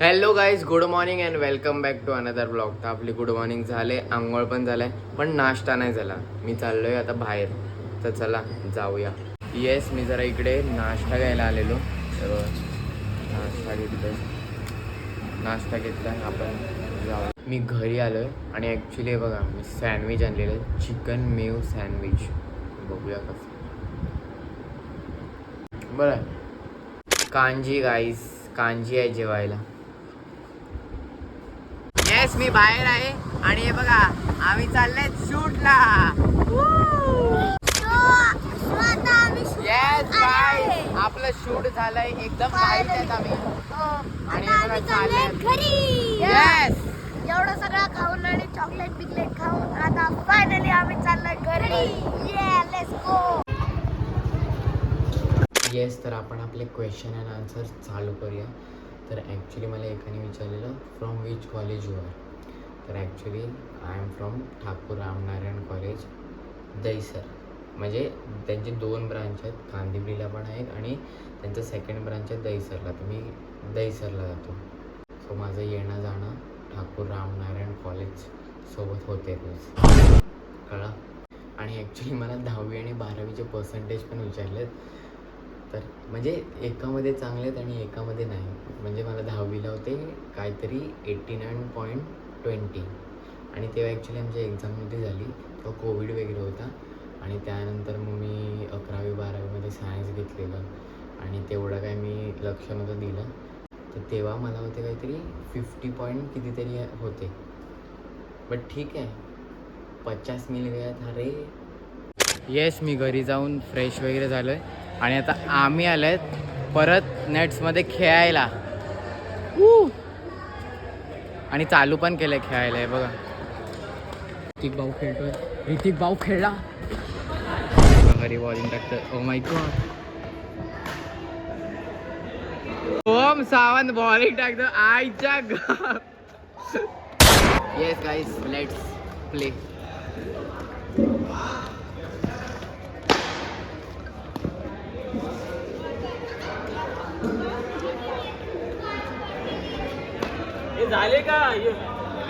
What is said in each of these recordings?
Hello guys, good morning and welcome back to another blog. तर आपली good morning झाले, आंघोळ पण झालाय, पण नाश्ता नाही झाला. मी चाललोय आता बाहेर, तर चला जाऊया. येस, मी जरा इकडे नाश्ता घ्यायला आलेलो, तर नाश्ता घेतला आपण जाऊ. मी घरी आलोय आणि ॲक्च्युली बघा, मी सँडविच आणलेलं आहे, चिकन मेव सँडविच. बघूया कसं. बरं, कांजी गाईज, कांजी आहे जेवायला. येस, मी बाहेर आहे आणि हे बघा, आम्ही चाललोय शूटला. येस गाईज, आपलं शूट झालंय, एकदम घाईत आहेत आम्ही. आणि हे बघा चाललंय घरी. येस, एवढं सगळं खाऊन आणि चॉकलेट बिकलेट खाऊन आता फायनली आम्ही चाललोय घरी. Let's go. येस, तर आपण आपले क्वेश्चन अँड आन्सर चालू करूया. तर ॲक्च्युली मला एकाने विचारलेलं from which college you are. तर actually I am from Thakur Ramnarayan college, Dahisar. म्हणजे त्यांचे 2 ब्रांच आहेत, कांदिवलीला पण आहेत आणि त्यांचं सेकंड ब्रांच आहे दहीसरला. तर मी दहीसरला जातो. सो माझं येणं जाणं ठाकूर रामनारायण कॉलेज सोबत होते रोज, कळा. आणि ॲक्च्युली मला 10वी आणि 12वीचे पर्सेंटेज पण विचारलेत. तर म्हणजे एकामध्ये चांगले आहेत आणि एकामध्ये नाही. म्हणजे मला 10वीला होते काहीतरी 89.20 आणि तेव्हा ॲक्च्युली आमच्या एक्झाममध्ये झाली, तेव्हा कोविड वगैरे होता. आणि त्यानंतर मग मी 11वी 12वीमध्ये सायन्स घेतलेलं आणि तेवढं काय मी लक्ष नव्हतं दिलं. तर तेव्हा मला होते काहीतरी 50 पॉईंट कितीतरी होते. बट ठीक आहे, 50 मिल गया था रे. येस, मी घरी जाऊन फ्रेश वगैरे झालो आहे आणि आता आम्ही आलो आहेत परत नेट्समध्ये खेळायला. आणि चालू पण केलं आहे खेळायला. आहे बघा, ऋतिक भाऊ खेळतोय. ऋतिक भाऊ खेळला, हरी बॉलिंग टाकतं. Oh my god, Om Sawant bowling टाकतो आईच्या गा. Yes guys, let's play. झाले का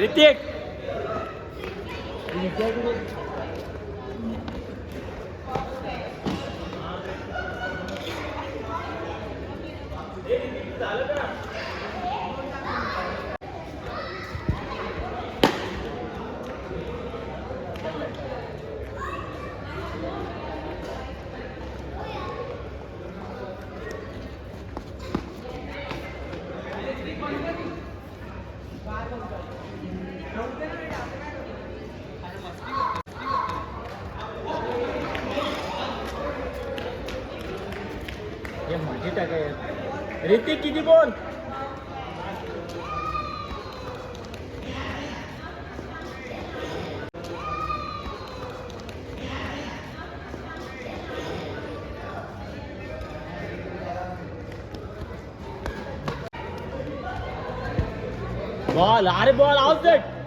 ऋतिक? माझी टाकाय ऋतिक किती बोल. बॉल, अरे बॉल आउट सेट.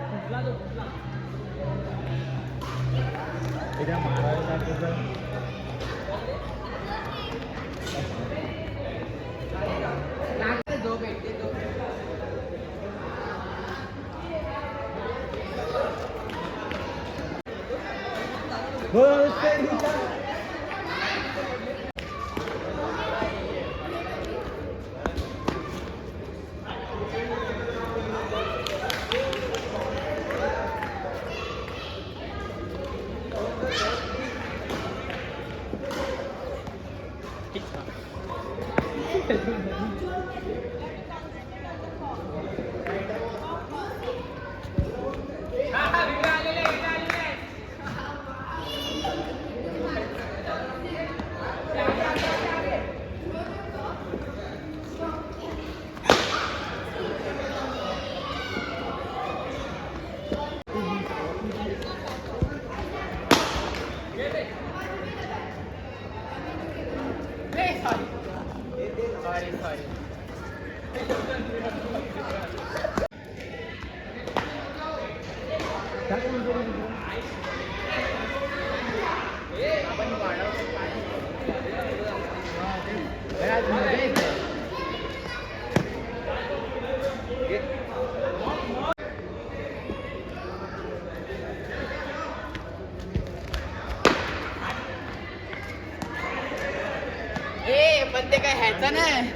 ह्याचा नाही.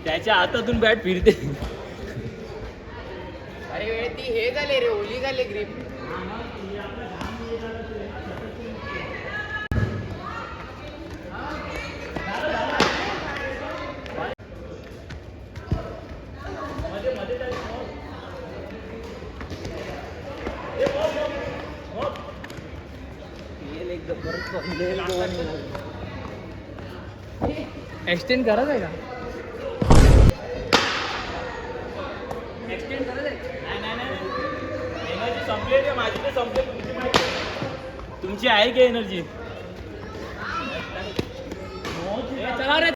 त्याच्या हातातून बॅट फिरते. अरे ती हे झाले रे, ओली झाले ग्रीप. एक्सटेंड करत आहे का? एक्सटेंड करत आहे? नाही. एनर्जी संपली आहे, माझी तर संपली. तुमची आहे की एनर्जी? चला रे.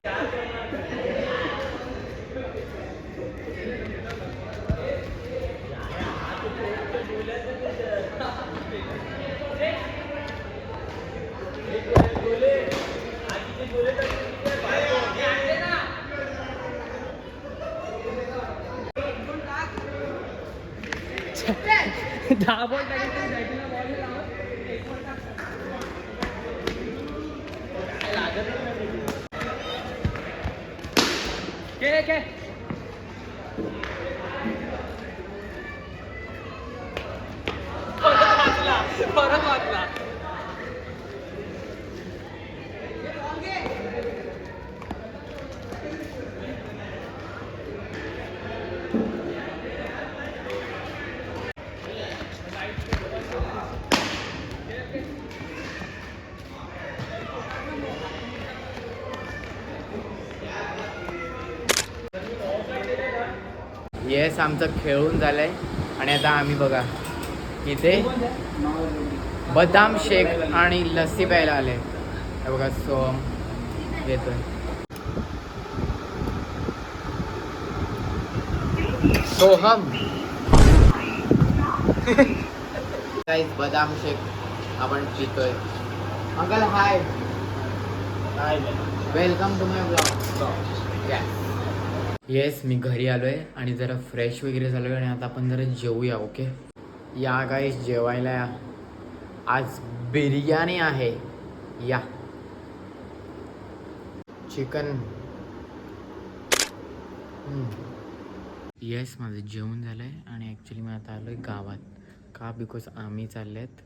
दहा बॉल परत वाचला. येस, आमचं खेळून झालंय आणि आता आम्ही बघा इथे बदाम शेक आणि लस्सी प्यायला आले. हे बघा सोम येतोय. सोहम गाईस, बदाम शेक आपण पितोय. Uncle hi, welcome to my blog. Yes, मी घरी आलोय आणि जरा फ्रेश वगैरे झालोय आणि आता आपण जरा जेवूया. ओके, या गाईस जेवायला या. आज बिर्याणी आहे, या. चिकन. येस, माझं जेवण झालंय आणि ॲक्च्युली मी आता आलोय गावात. का? बिकॉज आम्ही चाललेत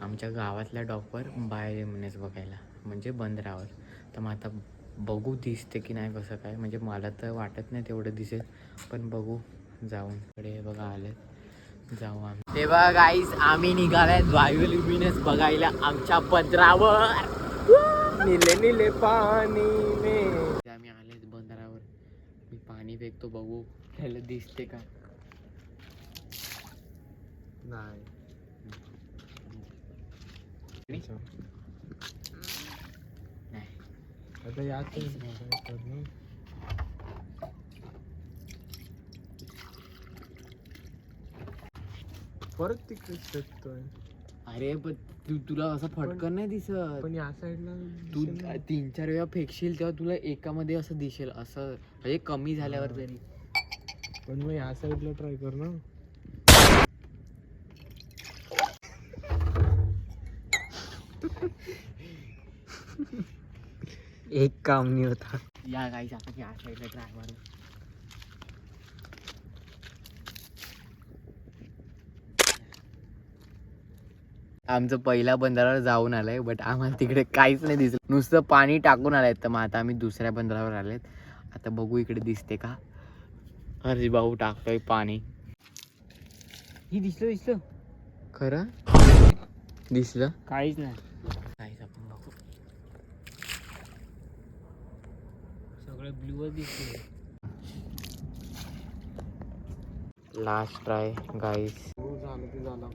आमच्या गावातल्या डॉगवर बायोलेमिनेस बघायला, म्हणजे बंदरावर. तर मग आता बघू दिसते की नाही, कसं काय. म्हणजे मला तर वाटत नाही तेवढं दिसेल, पण बघू जाऊन. इकडे बघा आलेत, जाऊ आम्ही. ते बघा गाईस, आम्ही निघालाय बायोलेमिनेस बघायला आमच्या बंदरावर. नीले नीले पाणी में. आम्ही आलेत बंदरावर. मी पाणी फेकतो, बघू त्याला दिसते का. नाही. आता यात परत तिकडे शकतोय. अरे पण तुला असं फटकन नाही दिसत. पण या साईडला तू 3-4 वेळा फेकशील तेव्हा तुला एकामध्ये असं दिसेल, असं म्हणजे कमी झाल्यावर तरी. पण मग या साईडला ट्राय कर ना. एक काम नाही होता. या गाईस, आपण या साईडला ट्राय मारू. आमचं पहिल्या बंदरावर जाऊन आलंय, बट आम्हाला तिकडे काहीच नाही दिसलं, नुसतं पाणी टाकून आलंय. तर मग आता आम्ही दुसऱ्या बंदरावर आलेत. आता बघू इकडे दिसते का. अरे भाऊ टाकतोय पाणी. ही दिसलं खरं दिसलं काहीच नाही. काहीच. आपण बघू. सगळे ब्लूच दिसले. लास्ट ट्राय गाईस. झालं ते झालं.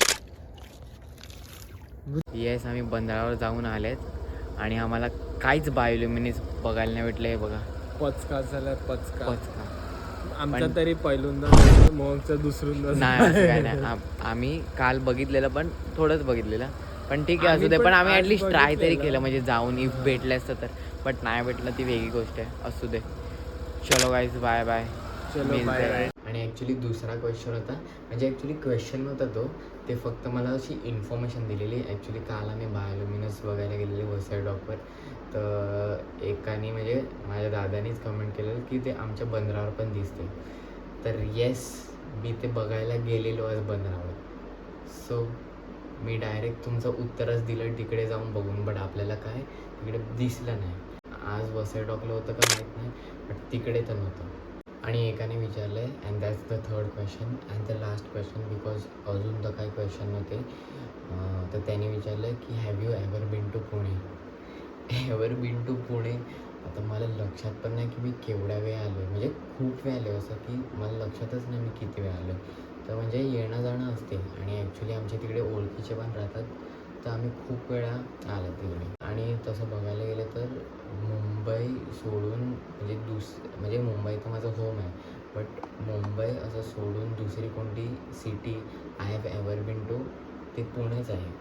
येस, आम्ही बंदरावर जाऊन आलेत आणि आम्हाला काहीच बायोल्युमिनेस बघायला नाही भेटलं. हे बघा, पचका झाला. पचका पचका. आमचा पण- तरी पहिल्यांदा मोहकचा दुसऱ्यांदा नाही असं काय नाही आम्ही काल बघितलेलं पण थोडंच बघितलेलं पण ठीक आहे असू दे. पण आम्ही आज ॲटलिस्ट ट्राय तरी बघितलेलं. केलं म्हणजे जाऊन इफ भेटलं असतं तर. बट नाही भेटलं ती वेगळी गोष्ट आहे. असू दे. चलो गाईज बाय बाय. चलो बाय बाय. आणि ॲक्च्युली दुसरा क्वेश्चन होता म्हणजे ॲक्च्युली क्वेश्चन नव्हता तो. ते फक्त मला अशी इन्फॉर्मेशन दिलेली. ॲक्च्युली काल आम्ही बायोल्युमिनस बघायला गेलेले वसई डॉकवर. तर एकाने म्हणजे माझ्या दादानीच कमेंट केलेलं की ते आमच्या बंदरावर पण दिसते. तर येस मी ते बघायला गेलेलो आज बंदरावर. सो मी डायरेक्ट तुमचं उत्तरच दिलं तिकडे जाऊन बघून. बट आपल्याला काय तिकडे दिसलं नाही. आज वसई डॉकला होतं का माहीत नाही बट तिकडे तर नव्हतं. आणि एकाने विचारलं आहे and that's the third question and the last question because अजून तर काही क्वेश्चन नव्हते. तर त्याने विचारलं की have you ever been to Pune. Ever been to Pune. आता मला लक्षात पण नाही की मी केवढ्या वेळ आलो आहे. म्हणजे खूप वेळ आलो असं की मला लक्षातच नाही मी किती वेळ आलो. तर म्हणजे येणं जाणं असते आणि ॲक्च्युली आमच्या तिकडे ओळखीचे पण राहतात. तर आम्ही खूप वेळा आलो तिकडे. आणि तसं बघायला गेलं तर मुंबई सोडून म्हणजे मुंबई तर माझं होम आहे. बट मुंबई असं सोडून दुसरी कोणती city I have ever been to ते पुणेच आहे.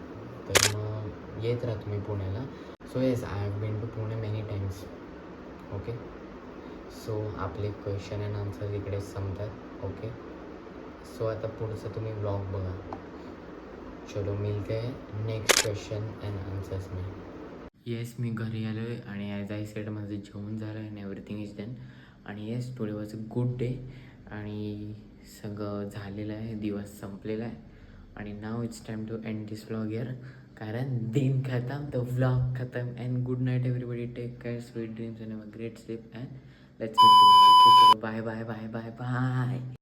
तर मग येत राहा तुम्ही पुण्याला. So yes I have been to Pune many times. Okay. So आपले क्वेश्चन अँड आन्सर इकडे संपतात. ओके. सो आता पुढचं तुम्ही ब्लॉग बघा. चलो मिलते हैं नेक्स्ट क्वेश्चन अँड आन्सर्स में. येस मी घरी आलो आहे आणि ॲज आय सेड माझं जेवण झालं अँड एव्हरीथिंग इज डन. आणि yes today was a good day आणि सगळं झालेलं आहे. दिवस संपलेला आहे आणि now it's time to end this vlog here. कारण दिन खतम द व्लॉग खतम. And good night everybody. Take care sweet dreams and have a great sleep and let's meet tomorrow. Bye bye bye bye bye.